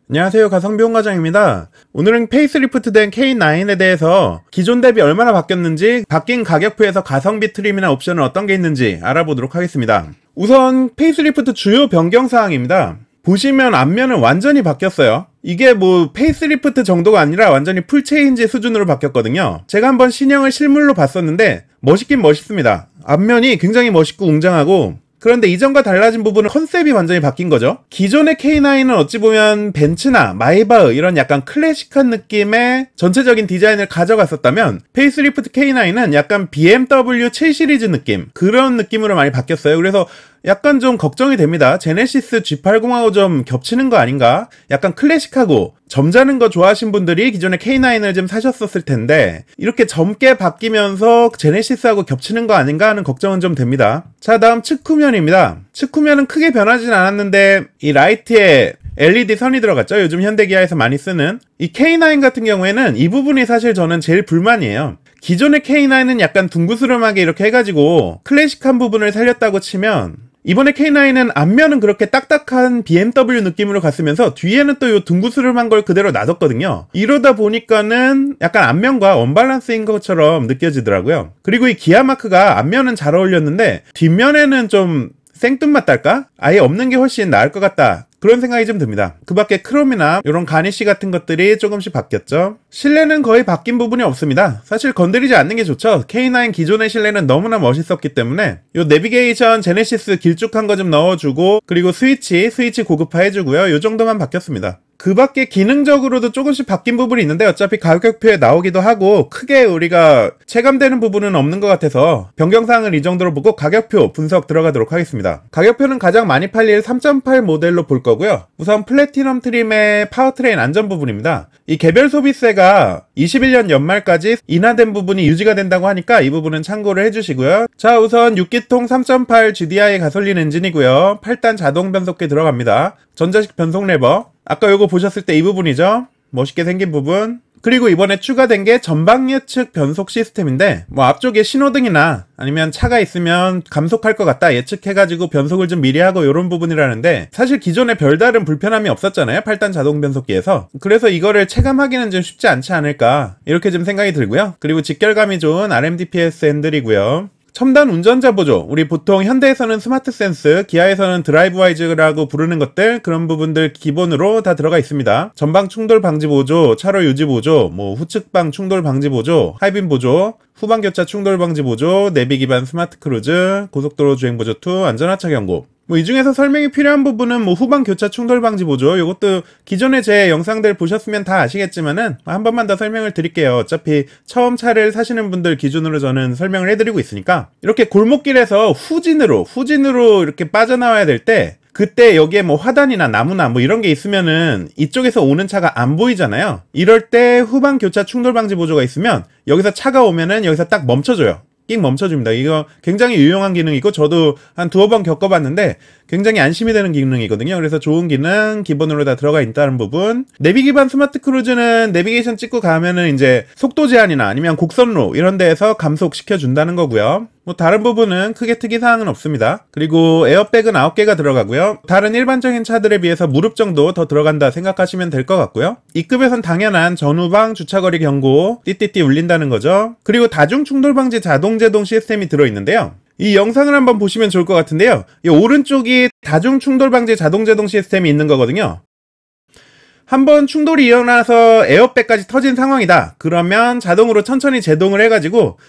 안녕하세요, 가성비홍과장입니다. 오늘은 페이스리프트된 K9에 대해서 기존 대비 얼마나 바뀌었는지, 바뀐 가격표에서 가성비 트림이나 옵션은 어떤 게 있는지 알아보도록 하겠습니다. 우선 페이스리프트 주요 변경사항입니다. 보시면 앞면은 완전히 바뀌었어요. 이게 뭐 페이스리프트 정도가 아니라 완전히 풀체인지 수준으로 바뀌었거든요. 제가 한번 신형을 실물로 봤었는데 멋있긴 멋있습니다. 앞면이 굉장히 멋있고 웅장하고, 그런데 이전과 달라진 부분은 컨셉이 완전히 바뀐 거죠. 기존의 K9은 어찌 보면 벤츠나 마이바흐 이런 약간 클래식한 느낌의 전체적인 디자인을 가져갔었다면, 페이스리프트 K9은 약간 BMW 7 시리즈 느낌, 그런 느낌으로 많이 바뀌었어요. 그래서 약간 좀 걱정이 됩니다. 제네시스 G80하고 좀 겹치는 거 아닌가? 약간 클래식하고 점잖은 거 좋아하신 분들이 기존에 K9을 좀 사셨었을 텐데, 이렇게 젊게 바뀌면서 제네시스하고 겹치는 거 아닌가 하는 걱정은 좀 됩니다. 자, 다음 측후면입니다. 측후면은 크게 변하진 않았는데 이 라이트에 LED 선이 들어갔죠. 요즘 현대기아에서 많이 쓰는. 이 K9 같은 경우에는 이 부분이 사실 저는 제일 불만이에요. 기존의 K9은 약간 둥그스름하게 이렇게 해가지고 클래식한 부분을 살렸다고 치면, 이번에 K9은 앞면은 그렇게 딱딱한 BMW 느낌으로 갔으면서 뒤에는 또 요 둥그스름한 걸 그대로 놔뒀거든요. 이러다 보니까는 약간 앞면과 언밸런스인 것처럼 느껴지더라고요. 그리고 이 기아 마크가 앞면은 잘 어울렸는데 뒷면에는 좀 생뚱맞 달까? 아예 없는 게 훨씬 나을 것 같다, 그런 생각이 좀 듭니다. 그 밖에 크롬이나 이런 가니쉬 같은 것들이 조금씩 바뀌었죠. 실내는 거의 바뀐 부분이 없습니다. 사실 건드리지 않는 게 좋죠. K9 기존의 실내는 너무나 멋있었기 때문에 요 내비게이션 제네시스 길쭉한 거 좀 넣어주고, 그리고 스위치 고급화 해주고요. 요 정도만 바뀌었습니다. 그 밖에 기능적으로도 조금씩 바뀐 부분이 있는데 어차피 가격표에 나오기도 하고 크게 우리가 체감되는 부분은 없는 것 같아서 변경사항을 이 정도로 보고 가격표 분석 들어가도록 하겠습니다. 가격표는 가장 많이 팔릴 3.8 모델로 볼 거고요. 우선 플래티넘 트림의 파워트레인 안전 부분입니다. 이 개별 소비세가 21년 연말까지 인하된 부분이 유지가 된다고 하니까 이 부분은 참고를 해주시고요. 자, 우선 6기통 3.8 GDI 가솔린 엔진이고요. 8단 자동 변속기 들어갑니다. 전자식 변속 레버, 아까 요거 보셨을 때 이 부분이죠. 멋있게 생긴 부분. 그리고 이번에 추가된 게 전방 예측 변속 시스템인데, 뭐 앞쪽에 신호등이나 아니면 차가 있으면 감속할 것 같다 예측해가지고 변속을 좀 미리 하고 요런 부분이라는데, 사실 기존에 별다른 불편함이 없었잖아요, 8단 자동 변속기에서. 그래서 이거를 체감하기는 좀 쉽지 않지 않을까, 이렇게 좀 생각이 들고요. 그리고 직결감이 좋은 RMDPS 핸들이고요. 첨단 운전자 보조, 우리 보통 현대에서는 스마트 센스, 기아에서는 드라이브 와이즈라고 부르는 것들, 그런 부분들 기본으로 다 들어가 있습니다. 전방 충돌 방지 보조, 차로 유지 보조, 뭐 후측방 충돌 방지 보조, 하이빔 보조, 후방 교차 충돌 방지 보조, 내비 기반 스마트 크루즈, 고속도로 주행 보조 2, 안전하차 경고. 뭐 이 중에서 설명이 필요한 부분은 뭐 후방 교차 충돌 방지 보조, 요것도 기존에 제 영상들 보셨으면 다 아시겠지만은 한 번만 더 설명을 드릴게요. 어차피 처음 차를 사시는 분들 기준으로 저는 설명을 해드리고 있으니까, 이렇게 골목길에서 후진으로 이렇게 빠져나와야 될 때, 그때 여기에 뭐 화단이나 나무나 뭐 이런 게 있으면은 이쪽에서 오는 차가 안 보이잖아요. 이럴 때 후방 교차 충돌 방지 보조가 있으면 여기서 차가 오면은 여기서 딱 멈춰줘요. 끽 멈춰줍니다. 이거 굉장히 유용한 기능이고 저도 한 두어 번 겪어봤는데 굉장히 안심이 되는 기능이거든요. 그래서 좋은 기능 기본으로 다 들어가 있다는 부분. 내비 기반 스마트 크루즈는 내비게이션 찍고 가면은 이제 속도 제한이나 아니면 곡선로 이런 데에서 감속시켜 준다는 거고요. 뭐 다른 부분은 크게 특이사항은 없습니다. 그리고 에어백은 9개가 들어가고요. 다른 일반적인 차들에 비해서 무릎 정도 더 들어간다 생각하시면 될 것 같고요. 이급에선 당연한 전후방 주차거리 경고 띠띠띠 울린다는 거죠. 그리고 다중 충돌 방지 자동 제동 시스템이 들어있는데요. 이 영상을 한번 보시면 좋을 것 같은데요. 이 오른쪽이 다중 충돌 방지 자동 제동 시스템이 있는 거거든요. 한번 충돌이 일어나서 에어백까지 터진 상황이다, 그러면 자동으로 천천히 제동을 해가지고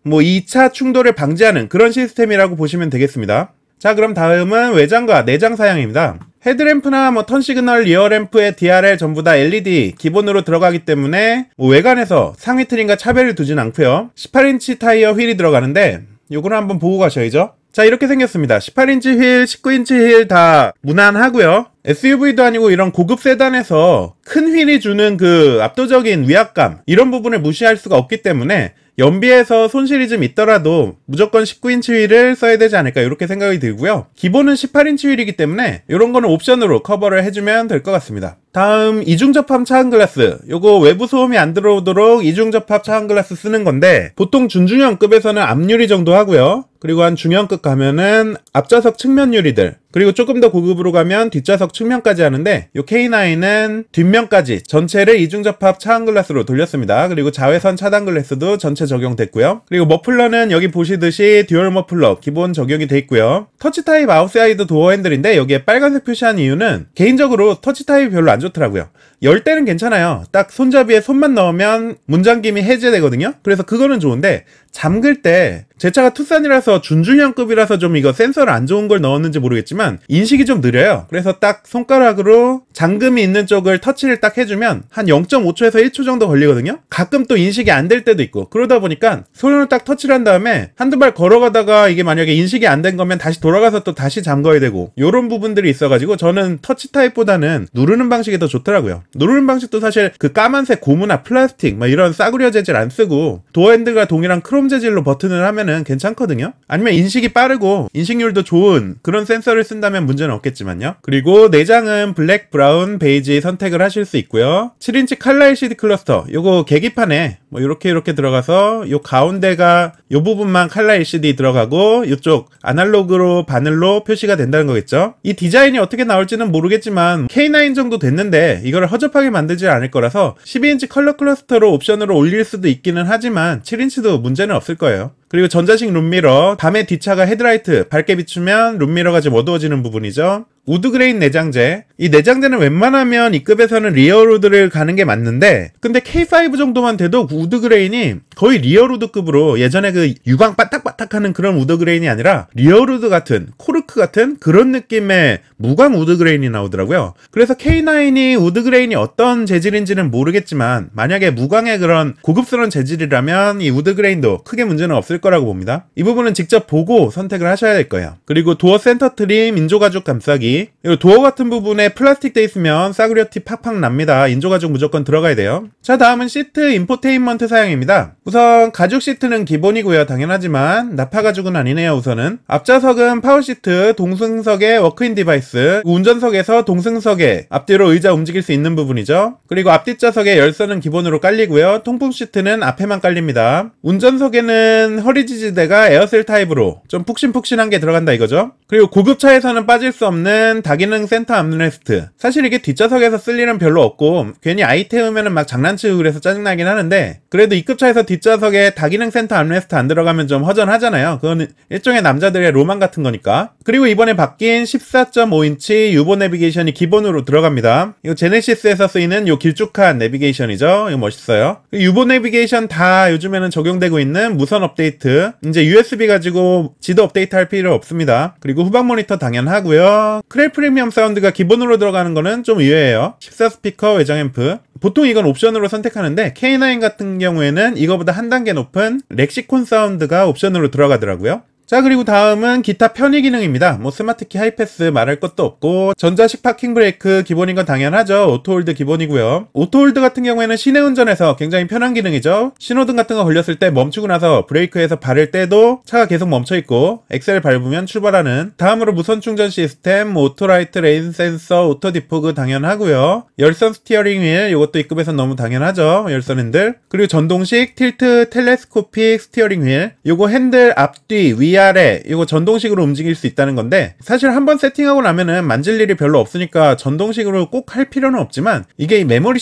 뭐 2차 충돌을 방지하는 그런 시스템이라고 보시면 되겠습니다. 자, 그럼 다음은 외장과 내장 사양입니다. 헤드램프나 뭐 턴시그널, 리어램프의 DRL 전부 다 LED 기본으로 들어가기 때문에 뭐 외관에서 상위 트림과 차별을 두진 않고요. 18인치 타이어 휠이 들어가는데 요거는 한번 보고 가셔야죠. 자, 이렇게 생겼습니다. 18인치 휠, 19인치 휠 다 무난하고요. SUV도 아니고 이런 고급 세단에서 큰 휠이 주는 그 압도적인 위압감, 이런 부분을 무시할 수가 없기 때문에 연비에서 손실이 좀 있더라도 무조건 19인치 휠을 써야 되지 않을까, 이렇게 생각이 들고요. 기본은 18인치 휠이기 때문에 이런 거는 옵션으로 커버를 해주면 될 것 같습니다. 다음 이중접합 차선 글라스, 요거 외부 소음이 안 들어오도록 이중접합 차선 글라스 쓰는 건데, 보통 준중형급에서는 앞유리 정도 하고요. 그리고 한 중형급 가면은 앞좌석 측면 유리들, 그리고 조금 더 고급으로 가면 뒷좌석 측면까지 하는데 이 K9은 뒷면까지 전체를 이중접합 차원 글라스로 돌렸습니다. 그리고 자외선 차단 글라스도 전체 적용됐고요. 그리고 머플러는 여기 보시듯이 듀얼 머플러 기본 적용이 돼 있고요. 터치 타입 아웃사이드 도어 핸들인데 여기에 빨간색 표시한 이유는 개인적으로 터치 타입이 별로 안 좋더라고요. 열 때는 괜찮아요. 딱 손잡이에 손만 넣으면 문잠김이 해제되거든요. 그래서 그거는 좋은데 잠글 때 제 차가 투싼이라서 준중형급이라서 좀 이거 센서를 안 좋은 걸 넣었는지 모르겠지만 인식이 좀 느려요. 그래서 딱 손가락으로 잠금이 있는 쪽을 터치를 딱 해주면 한 0.5초에서 1초 정도 걸리거든요. 가끔 또 인식이 안 될 때도 있고 그러다 보니까 손으로 딱 터치를 한 다음에 한두 발 걸어가다가 이게 만약에 인식이 안 된 거면 다시 돌아가서 또 다시 잠궈야 되고 요런 부분들이 있어가지고 저는 터치 타입보다는 누르는 방식이 더 좋더라고요. 누르는 방식도 사실 그 까만색 고무나 플라스틱 막 이런 싸구려 재질 안 쓰고 도어 핸들과 동일한 크롬 재질로 버튼을 하면은 괜찮거든요. 아니면 인식이 빠르고 인식률도 좋은 그런 센서를 쓴다면 문제는 없겠지만요. 그리고 내장은 블랙, 브라운, 베이지 선택을 하실 수 있고요. 7인치 칼라 LCD 클러스터 요거 계기판에 뭐 이렇게 들어가서 요 가운데가 요 부분만 칼라 LCD 들어가고 이쪽 아날로그로 바늘로 표시가 된다는 거겠죠. 이 디자인이 어떻게 나올지는 모르겠지만 K9 정도 됐는데 이걸 허접하게 만들지 않을 거라서 12인치 컬러 클러스터로 옵션으로 올릴 수도 있기는 하지만 7인치도 문제는 없을 거예요. 그리고 전자식 룸미러, 밤에 뒷차가 헤드라이트 밝게 비추면 룸미러가 좀 어두워지는 부분이죠. 우드그레인 내장재. 이 내장재는 웬만하면 이 급에서는 리어우드를 가는 게 맞는데 근데 K5 정도만 돼도 우드그레인이 거의 리어우드급으로 예전에 그 유광 바닥바닥하는 그런 우드그레인이 아니라 리어우드 같은 코르크 같은 그런 느낌의 무광 우드그레인이 나오더라고요. 그래서 K9이 우드그레인이 어떤 재질인지는 모르겠지만 만약에 무광의 그런 고급스러운 재질이라면 이 우드그레인도 크게 문제는 없을 거라고 봅니다. 이 부분은 직접 보고 선택을 하셔야 될 거예요. 그리고 도어 센터 트림 인조가죽 감싸기. 도어 같은 부분에 플라스틱 돼 있으면 싸구려 티 팍팍 납니다. 인조가죽 무조건 들어가야 돼요. 자, 다음은 시트 인포테인먼트 사양입니다. 우선 가죽 시트는 기본이고요. 당연하지만 나파가죽은 아니네요. 우선은 앞좌석은 파워시트, 동승석에 워크인 디바이스, 운전석에서 동승석에 앞뒤로 의자 움직일 수 있는 부분이죠. 그리고 앞뒷좌석에 열선은 기본으로 깔리고요. 통풍 시트는 앞에만 깔립니다. 운전석에는 허리 지지대가 에어셀 타입으로 좀 푹신푹신한 게 들어간다 이거죠. 그리고 고급차에서는 빠질 수 없는 다기능 센터 암레스트. 사실 이게 뒷좌석에서 쓸 일은 별로 없고 괜히 아이 태우면은 막 장난치고 그래서 짜증나긴 하는데 그래도 이 급차에서 뒷좌석에 다기능 센터 암레스트 안 들어가면 좀 허전하잖아요. 그건 일종의 남자들의 로망 같은 거니까. 그리고 이번에 바뀐 14.5인치 유보 내비게이션이 기본으로 들어갑니다. 이거 제네시스에서 쓰이는 요 길쭉한 내비게이션이죠. 이거 멋있어요. 유보 내비게이션 다 요즘에는 적용되고 있는 무선 업데이트. 이제 USB 가지고 지도 업데이트 할 필요 없습니다. 그리고 후방 모니터 당연하고요. 크렐 프리미엄 사운드가 기본으로 들어가는 거는 좀 의외예요. 14스피커 외장 앰프. 보통 이건 옵션으로 선택하는데 K9 같은 경우에는 이거보다 한 단계 높은 렉시콘 사운드가 옵션으로 들어가더라고요. 자, 그리고 다음은 기타 편의 기능입니다. 뭐 스마트키 하이패스 말할 것도 없고 전자식 파킹 브레이크 기본인 건 당연하죠. 오토홀드 기본이고요. 오토홀드 같은 경우에는 시내 운전에서 굉장히 편한 기능이죠. 신호등 같은 거 걸렸을 때 멈추고 나서 브레이크에서 발을 떼도 차가 계속 멈춰있고 엑셀 밟으면 출발하는. 다음으로 무선 충전 시스템, 오토라이트 레인 센서, 오토 디포그 당연하고요. 열선 스티어링 휠 이것도 이급에선 너무 당연하죠. 열선 핸들. 그리고 전동식 틸트 텔레스코픽 스티어링 휠. 요거 핸들 앞뒤 위아래 이거 전동식으로 움직일 수 있다는 건데 사실 한번 세팅하고 나면은 만질 일이 별로 없으니까 전동식으로 꼭 할 필요는 없지만 이게 이 메모리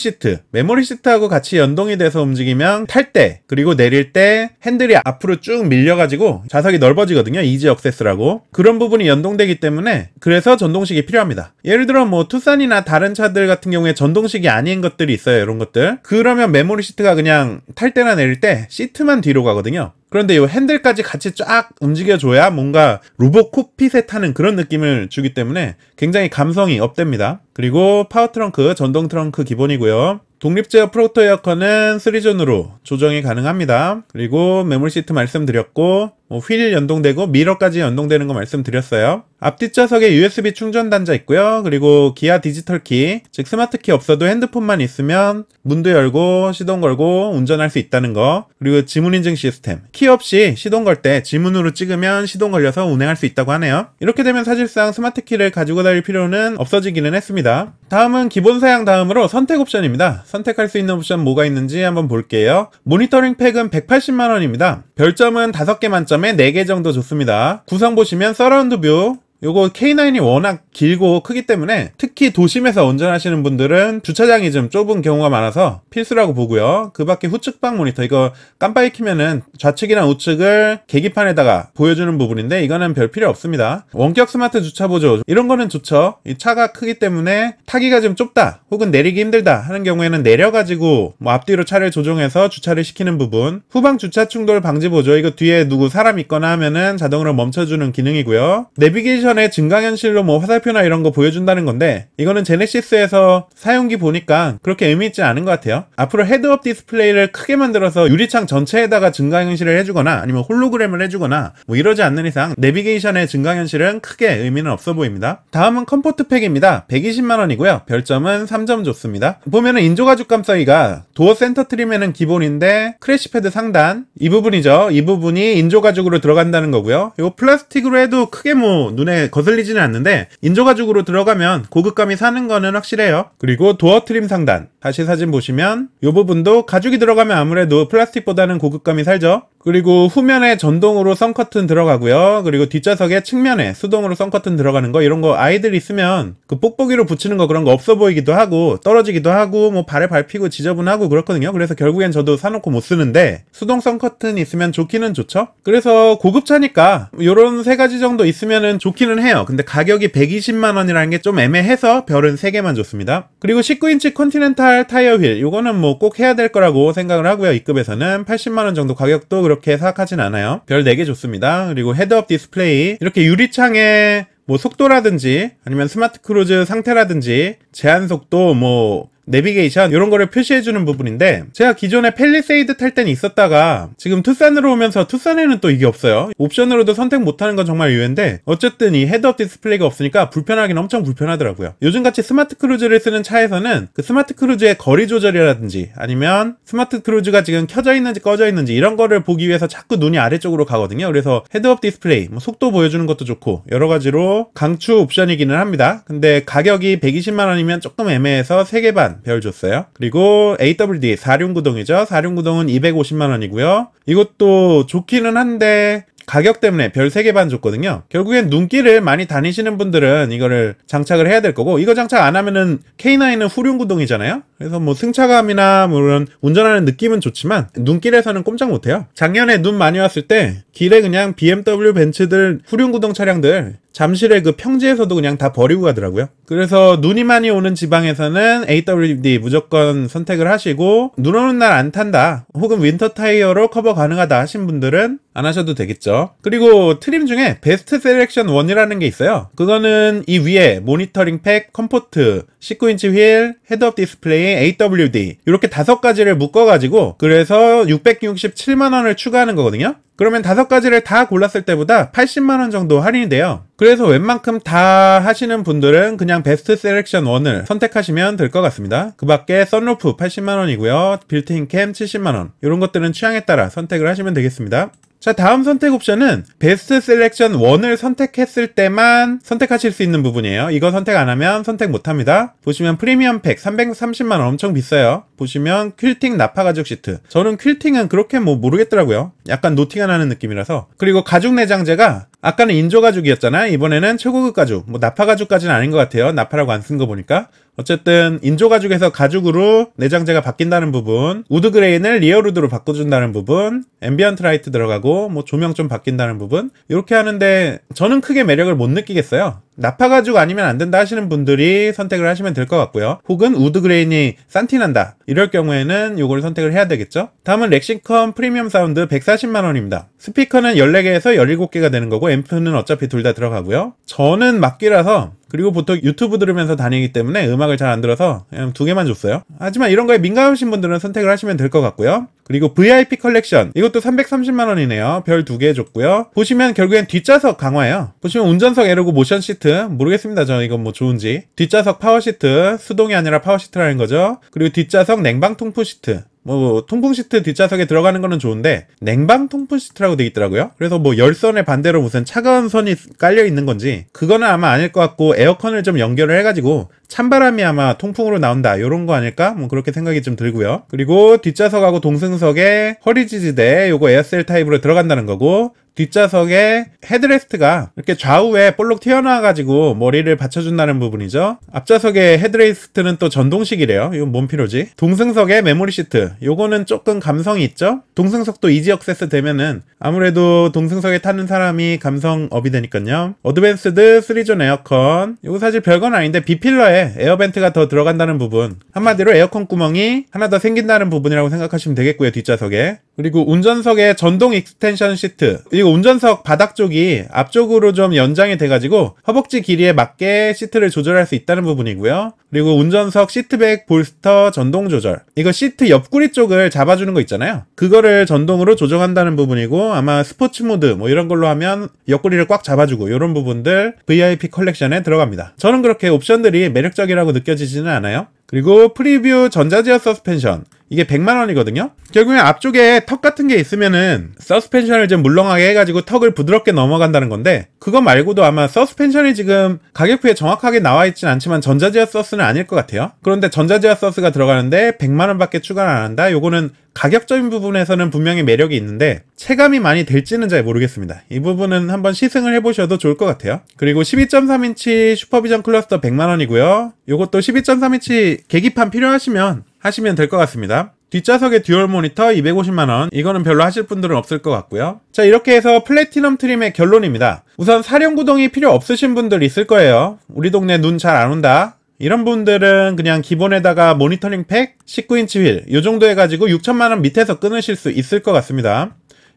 시트하고 같이 연동이 돼서 움직이면 탈 때 그리고 내릴 때 핸들이 앞으로 쭉 밀려가지고 좌석이 넓어지거든요. 이지 억세스라고. 그런 부분이 연동되기 때문에 그래서 전동식이 필요합니다. 예를 들어 뭐 투싼이나 다른 차들 같은 경우에 전동식이 아닌 것들이 있어요. 이런 것들. 그러면 메모리 시트가 그냥 탈 때나 내릴 때 시트만 뒤로 가거든요. 그런데 이 핸들까지 같이 쫙 움직여줘야 뭔가 로봇 콕핏에 타는 그런 느낌을 주기 때문에 굉장히 감성이 업됩니다. 그리고 파워 트렁크, 전동 트렁크 기본이고요. 독립제어 프로토 에어컨은 3존으로 조정이 가능합니다. 그리고 메모리 시트 말씀드렸고 휠 연동되고 미러까지 연동되는 거 말씀드렸어요. 앞뒷좌석에 USB 충전 단자 있고요. 그리고 기아 디지털 키, 즉 스마트 키 없어도 핸드폰만 있으면 문도 열고 시동 걸고 운전할 수 있다는 거. 그리고 지문 인증 시스템. 키 없이 시동 걸 때 지문으로 찍으면 시동 걸려서 운행할 수 있다고 하네요. 이렇게 되면 사실상 스마트 키를 가지고 다닐 필요는 없어지기는 했습니다. 다음은 기본 사양 다음으로 선택 옵션입니다. 선택할 수 있는 옵션 뭐가 있는지 한번 볼게요. 모니터링 팩은 180만원입니다. 별점은 5개 만점에 4개 정도 좋습니다. 구성 보시면 서라운드 뷰, 요거 K9이 워낙 길고 크기 때문에 특히 도심에서 운전하시는 분들은 주차장이 좀 좁은 경우가 많아서 필수라고 보고요. 그 밖에 후측방 모니터, 이거 깜빡이 켜면은 좌측이나 우측을 계기판에다가 보여주는 부분인데 이거는 별 필요 없습니다. 원격 스마트 주차 보조, 이런 거는 좋죠. 이 차가 크기 때문에 타기가 좀 좁다 혹은 내리기 힘들다 하는 경우에는 내려가지고 뭐 앞뒤로 차를 조종해서 주차를 시키는 부분. 후방 주차 충돌 방지 보조, 이거 뒤에 누구 사람 있거나 하면은 자동으로 멈춰주는 기능이고요. 내비게이션에 증강현실로 뭐 화살표나 이런 거 보여준다는 건데 이거는 제네시스에서 사용기 보니까 그렇게 의미있지 않은 것 같아요. 앞으로 헤드업 디스플레이를 크게 만들어서 유리창 전체에다가 증강현실을 해주거나 아니면 홀로그램을 해주거나 뭐 이러지 않는 이상 내비게이션의 증강현실은 크게 의미는 없어 보입니다. 다음은 컴포트팩입니다. 120만원이고요 별점은 3점 줬습니다. 보면은 인조가죽 감싸기가 도어 센터 트림에는 기본인데 크래시패드 상단 이 부분이죠. 이 부분이 인조가죽으로 들어간다는 거고요. 이거 플라스틱으로 해도 크게 뭐 눈에 거슬리지는 않는데 인조가죽으로 들어가면 고급감이 사는 거는 확실해요. 그리고 도어 트림 상단 다시 사진 보시면 이 부분도 가죽이 들어가면 아무래도 플라스틱보다는 고급감이 살죠. 그리고 후면에 전동으로 선커튼 들어가고요. 그리고 뒷좌석에 측면에 수동으로 선커튼 들어가는 거, 이런 거 아이들 있으면 그 뽁뽁이로 붙이는 거 그런 거 없어 보이기도 하고 떨어지기도 하고 뭐 발에 밟히고 지저분하고 그렇거든요. 그래서 결국엔 저도 사놓고 못 쓰는데 수동 선커튼 있으면 좋기는 좋죠. 그래서 고급차니까 요런 세 가지 정도 있으면은 좋기는 해요. 근데 가격이 120만원이라는 게 좀 애매해서 별은 3개만 줬습니다. 그리고 19인치 컨티넨탈 타이어 휠, 요거는 뭐 꼭 해야 될 거라고 생각을 하고요. 이급에서는 80만원 정도, 가격도 그렇게 사악하진 않아요. 별 4개 줬습니다. 그리고 헤드업 디스플레이, 이렇게 유리창에 뭐 속도라든지 아니면 스마트 크루즈 상태라든지 제한 속도, 뭐 내비게이션 이런 거를 표시해주는 부분인데 제가 기존에 팰리세이드 탈 땐 있었다가 지금 투싼으로 오면서 투싼에는 또 이게 없어요. 옵션으로도 선택 못하는 건 정말 의외인데 어쨌든 이 헤드업 디스플레이가 없으니까 불편하긴 엄청 불편하더라고요. 요즘같이 스마트 크루즈를 쓰는 차에서는 그 스마트 크루즈의 거리 조절이라든지 아니면 스마트 크루즈가 지금 켜져 있는지 꺼져 있는지 이런 거를 보기 위해서 자꾸 눈이 아래쪽으로 가거든요. 그래서 헤드업 디스플레이, 뭐 속도 보여주는 것도 좋고 여러 가지로 강추 옵션이기는 합니다. 근데 가격이 120만원이면 조금 애매해서 3개 반 별 줬어요. 그리고 AWD 4륜구동이죠. 4륜구동은 250만원이고요. 이것도 좋기는 한데 가격 때문에 별 3개 반 줬거든요. 결국엔 눈길을 많이 다니시는 분들은 이거를 장착을 해야 될 거고, 이거 장착 안 하면은 K9은 후륜구동이잖아요. 그래서 뭐 승차감이나 물론 운전하는 느낌은 좋지만 눈길에서는 꼼짝 못해요. 작년에 눈 많이 왔을 때 길에 그냥 BMW, 벤츠들, 후륜구동 차량들 잠실의 그 평지에서도 그냥 다 버리고 가더라고요. 그래서 눈이 많이 오는 지방에서는 AWD 무조건 선택을 하시고, 눈 오는 날 안 탄다 혹은 윈터 타이어로 커버 가능하다 하신 분들은 안 하셔도 되겠죠. 그리고 트림 중에 베스트 셀렉션 1이라는 게 있어요. 그거는 이 위에 모니터링 팩, 컴포트, 19인치 휠, 헤드업 디스플레이, AWD 이렇게 5가지를 묶어가지고 그래서 667만원을 추가하는 거거든요. 그러면 5가지를 다 골랐을 때보다 80만원 정도 할인이 돼요. 그래서 웬만큼 다 하시는 분들은 그냥 베스트 셀렉션 1을 선택하시면 될 것 같습니다. 그 밖에 썬루프 80만원이고요. 빌트인 캠 70만원, 이런 것들은 취향에 따라 선택을 하시면 되겠습니다. 자, 다음 선택 옵션은 베스트 셀렉션 1을 선택했을 때만 선택하실 수 있는 부분이에요. 이거 선택 안 하면 선택 못 합니다. 보시면 프리미엄 팩 330만원 엄청 비싸요. 보시면 퀼팅 나파 가죽 시트, 저는 퀼팅은 그렇게 뭐 모르겠더라고요. 약간 노티가 나는 느낌이라서. 그리고 가죽 내장재가 아까는 인조 가죽이었잖아요. 이번에는 최고급 가죽, 뭐 나파 가죽까지는 아닌 것 같아요. 나파라고 안 쓴 거 보니까. 어쨌든 인조 가죽에서 가죽으로 내장재가 바뀐다는 부분, 우드 그레인을 리어우드로 바꿔준다는 부분, 앰비언트 라이트 들어가고 뭐 조명 좀 바뀐다는 부분, 이렇게 하는데 저는 크게 매력을 못 느끼겠어요. 나파 가죽 아니면 안 된다 하시는 분들이 선택을 하시면 될 것 같고요. 혹은 우드 그레인이 산티난다 이럴 경우에는 이걸 선택을 해야 되겠죠. 다음은 렉싱컨 프리미엄 사운드 140만원입니다. 스피커는 14개에서 17개가 되는 거고 앰프는 어차피 둘 다 들어가고요. 저는 막기라서, 그리고 보통 유튜브 들으면서 다니기 때문에 음악을 잘 안 들어서 그냥 2개만 줬어요. 하지만 이런 거에 민감하신 분들은 선택을 하시면 될 것 같고요. 그리고 VIP 컬렉션, 이것도 330만원이네요. 별 2개 줬고요. 보시면 결국엔 뒷좌석 강화예요. 보시면 운전석 에르고 모션 시트, 모르겠습니다. 저 이건 뭐 좋은지. 뒷좌석 파워 시트, 수동이 아니라 파워 시트라는 거죠. 그리고 뒷좌석 냉방 통풍 시트, 뭐 통풍 시트 뒷좌석에 들어가는 거는 좋은데 냉방 통풍 시트라고 돼 있더라고요. 그래서 뭐 열선에 반대로 무슨 차가운 선이 깔려 있는 건지 그거는 아마 아닐 것 같고, 에어컨을 좀 연결을 해가지고 찬바람이 아마 통풍으로 나온다 요런 거 아닐까? 뭐 그렇게 생각이 좀 들고요. 그리고 뒷좌석하고 동승석에 허리 지지대, 요거 에어셀 타입으로 들어간다는 거고, 뒷좌석에 헤드레스트가 이렇게 좌우에 볼록 튀어나와가지고 머리를 받쳐준다는 부분이죠. 앞좌석에 헤드레스트는 또 전동식이래요. 이건 뭔 필요지? 동승석에 메모리 시트, 요거는 조금 감성이 있죠. 동승석도 이지 액세스 되면은 아무래도 동승석에 타는 사람이 감성업이 되니까요. 어드밴스드 3존 에어컨, 이거 사실 별건 아닌데 B필러에 에어벤트가 더 들어간다는 부분, 한마디로 에어컨 구멍이 하나 더 생긴다는 부분이라고 생각하시면 되겠고요. 뒷좌석에. 그리고 운전석에 전동 익스텐션 시트, 이거 운전석 바닥 쪽이 앞쪽으로 좀 연장이 돼가지고 허벅지 길이에 맞게 시트를 조절할 수 있다는 부분이고요. 그리고 운전석 시트백 볼스터 전동 조절, 이거 시트 옆구리 쪽을 잡아주는 거 있잖아요. 그거를 전동으로 조정한다는 부분이고, 아마 스포츠 모드 뭐 이런 걸로 하면 옆구리를 꽉 잡아주고, 이런 부분들 VIP 컬렉션에 들어갑니다. 저는 그렇게 옵션들이 매력적이라고 느껴지지는 않아요. 그리고 프리뷰 전자제어 서스펜션, 이게 100만원이거든요. 결국엔 앞쪽에 턱 같은 게 있으면은 서스펜션을 좀 물렁하게 해가지고 턱을 부드럽게 넘어간다는 건데, 그거 말고도 아마 서스펜션이 지금 가격표에 정확하게 나와 있진 않지만 전자제어 서스는 아닐 것 같아요. 그런데 전자제어 서스가 들어가는데 100만원 밖에 추가를 안 한다? 요거는 가격적인 부분에서는 분명히 매력이 있는데 체감이 많이 될지는 잘 모르겠습니다. 이 부분은 한번 시승을 해보셔도 좋을 것 같아요. 그리고 12.3인치 슈퍼비전 클러스터 100만원이고요. 요것도 12.3인치 계기판 필요하시면 하시면 될 것 같습니다. 뒷좌석에 듀얼 모니터 250만원, 이거는 별로 하실 분들은 없을 것 같고요. 자, 이렇게 해서 플래티넘 트림의 결론입니다. 우선 사륜구동이 필요 없으신 분들 있을 거예요. 우리 동네 눈 잘 안 온다, 이런 분들은 그냥 기본에다가 모니터링 팩, 19인치 휠, 요 정도 해가지고 6천만원 밑에서 끊으실 수 있을 것 같습니다.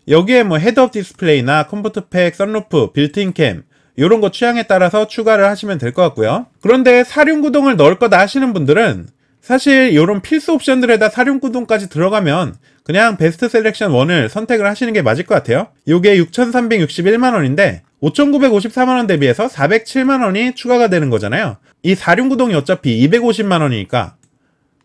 여기에 뭐 헤드업 디스플레이나 컴포트 팩, 선루프, 빌트인 캠, 요런 거 취향에 따라서 추가를 하시면 될 것 같고요. 그런데 사륜구동을 넣을 거다 하시는 분들은 사실 이런 필수 옵션들에다 사륜구동까지 들어가면 그냥 베스트 셀렉션 1을 선택을 하시는 게 맞을 것 같아요. 요게 6,361만원인데 5,954만원 대비해서 407만원이 추가가 되는 거잖아요. 이 사륜구동이 어차피 250만원이니까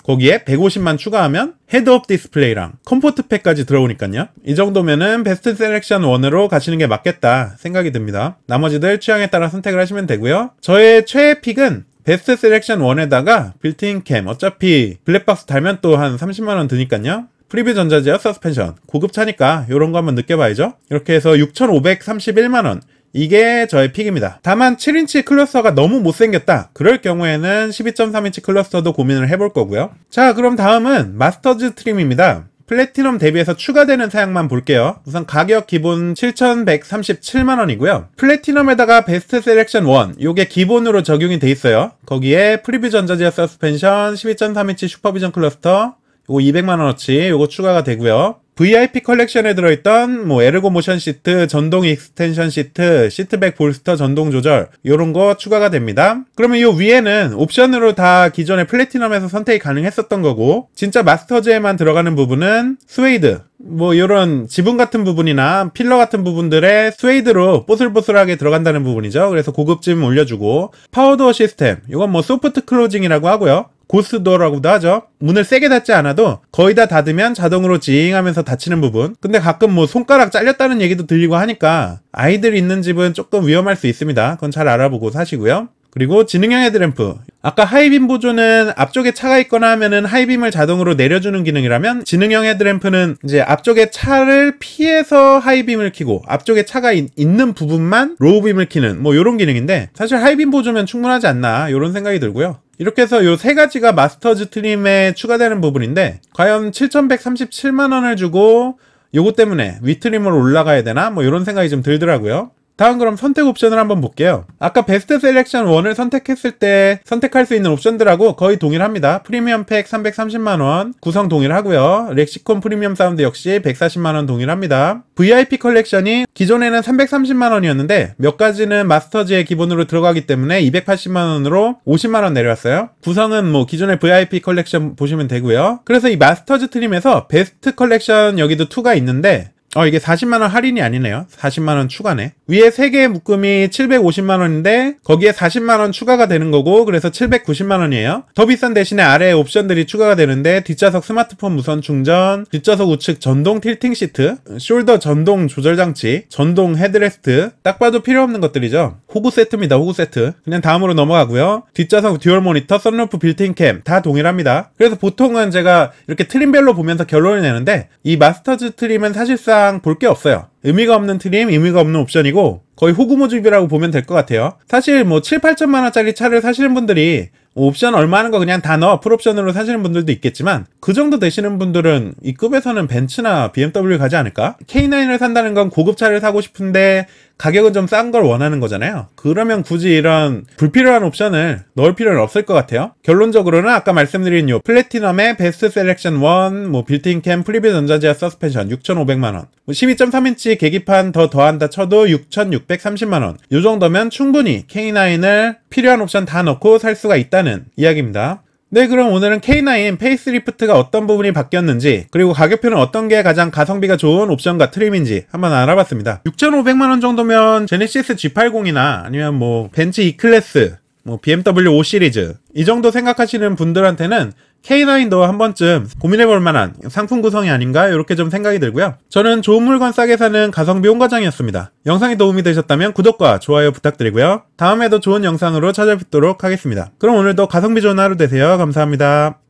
거기에 150만 추가하면 헤드업 디스플레이랑 컴포트팩까지 들어오니까요. 이 정도면은 베스트 셀렉션 1으로 가시는 게 맞겠다 생각이 듭니다. 나머지들 취향에 따라 선택을 하시면 되고요. 저의 최애 픽은 베스트 셀렉션 1에다가 빌트인 캠, 어차피 블랙박스 달면 또 한 30만원 드니까요. 프리뷰 전자제어 서스펜션, 고급차니까 요런 거 한번 느껴봐야죠. 이렇게 해서 6,531만원, 이게 저의 픽입니다. 다만 7인치 클러스터가 너무 못생겼다, 그럴 경우에는 12.3인치 클러스터도 고민을 해볼 거고요. 자, 그럼 다음은 마스터즈 트림입니다. 플래티넘 대비해서 추가되는 사양만 볼게요. 우선 가격 기본 7,137만원이고요. 플래티넘에다가 베스트 셀렉션 1, 요게 기본으로 적용이 돼 있어요. 거기에 프리뷰 전자제어 서스펜션, 12.3인치 슈퍼비전 클러스터, 요거 200만원어치 요거 추가가 되고요. VIP 컬렉션에 들어있던 뭐 에르고 모션 시트, 전동 익스텐션 시트, 시트백 볼스터 전동 조절, 요런 거 추가가 됩니다. 그러면 요 위에는 옵션으로 다 기존의 플래티넘에서 선택이 가능했었던 거고, 진짜 마스터즈에만 들어가는 부분은 스웨이드, 뭐 요런 지붕 같은 부분이나 필러 같은 부분들에 스웨이드로 뽀슬뽀슬하게 들어간다는 부분이죠. 그래서 고급짐 올려주고, 파워도어 시스템, 이건 뭐 소프트 클로징이라고 하고요. 고스도어라고도 하죠. 문을 세게 닫지 않아도 거의 다 닫으면 자동으로 징 하면서 닫히는 부분. 근데 가끔 뭐 손가락 잘렸다는 얘기도 들리고 하니까 아이들 있는 집은 조금 위험할 수 있습니다. 그건 잘 알아보고 사시고요. 그리고 지능형 헤드램프, 아까 하이빔 보조는 앞쪽에 차가 있거나 하면은 하이빔을 자동으로 내려주는 기능이라면, 지능형 헤드램프는 이제 앞쪽에 차를 피해서 하이빔을 켜고 앞쪽에 차가 있는 부분만 로우빔을 켜는 뭐 요런 기능인데, 사실 하이빔 보조면 충분하지 않나 요런 생각이 들고요. 이렇게 해서 요 세 가지가 마스터즈 트림에 추가되는 부분인데, 과연 7,137만원을 주고 요거 때문에 위트림으로 올라가야 되나 뭐 이런 생각이 좀 들더라고요. 다음 그럼 선택 옵션을 한번 볼게요. 아까 베스트 셀렉션 1을 선택했을 때 선택할 수 있는 옵션들하고 거의 동일합니다. 프리미엄 팩 330만원 구성 동일하고요. 렉시콘 프리미엄 사운드 역시 140만원 동일합니다. VIP 컬렉션이 기존에는 330만원이었는데 몇 가지는 마스터즈에 기본으로 들어가기 때문에 280만원으로 50만원 내려왔어요. 구성은 뭐 기존의 VIP 컬렉션 보시면 되고요. 그래서 이 마스터즈 트림에서 베스트 컬렉션 여기도 2가 있는데, 이게 40만원 할인이 아니네요. 40만원 추가네. 위에 3개의 묶음이 750만원인데 거기에 40만원 추가가 되는 거고, 그래서 790만원이에요. 더 비싼 대신에 아래에 옵션들이 추가가 되는데, 뒷좌석 스마트폰 무선 충전, 뒷좌석 우측 전동 틸팅 시트, 숄더 전동 조절 장치, 전동 헤드레스트, 딱 봐도 필요 없는 것들이죠. 호구 세트입니다. 호구 세트. 그냥 다음으로 넘어가고요. 뒷좌석 듀얼 모니터, 선루프, 빌트인 캠 다 동일합니다. 그래서 보통은 제가 이렇게 트림별로 보면서 결론을 내는데, 이 마스터즈 트림은 사실상 이상 볼 게 없어요. 의미가 없는 트림, 의미가 없는 옵션이고 거의 호구모집이라고 보면 될 것 같아요. 사실 뭐 7, 8천만 원짜리 차를 사시는 분들이 옵션 얼마 하는 거 그냥 다 넣어 풀옵션으로 사시는 분들도 있겠지만 그 정도 되시는 분들은 이 급에서는 벤츠나 BMW 가지 않을까? K9을 산다는 건 고급차를 사고 싶은데 가격은 좀 싼 걸 원하는 거잖아요. 그러면 굳이 이런 불필요한 옵션을 넣을 필요는 없을 것 같아요. 결론적으로는 아까 말씀드린 요 플래티넘의 베스트 셀렉션 1, 뭐 빌트인캠 프리뷰 전자제어 서스펜션 6,500만원, 12.3인치 계기판 더한다 쳐도 6,630만원. 요 정도면 충분히 K9을 필요한 옵션 다 넣고 살 수가 있다는 이야기입니다. 네, 그럼 오늘은 K9 페이스리프트가 어떤 부분이 바뀌었는지, 그리고 가격표는 어떤 게 가장 가성비가 좋은 옵션과 트림인지 한번 알아봤습니다. 6,500만원 정도면 제네시스 G80이나 아니면 뭐 벤츠 E클래스, 뭐 BMW 5 시리즈 이 정도 생각하시는 분들한테는 K9도 한 번쯤 고민해볼 만한 상품 구성이 아닌가 이렇게 좀 생각이 들고요. 저는 좋은 물건 싸게 사는 가성비 홍과장이었습니다. 영상이 도움이 되셨다면 구독과 좋아요 부탁드리고요. 다음에도 좋은 영상으로 찾아뵙도록 하겠습니다. 그럼 오늘도 가성비 좋은 하루 되세요. 감사합니다.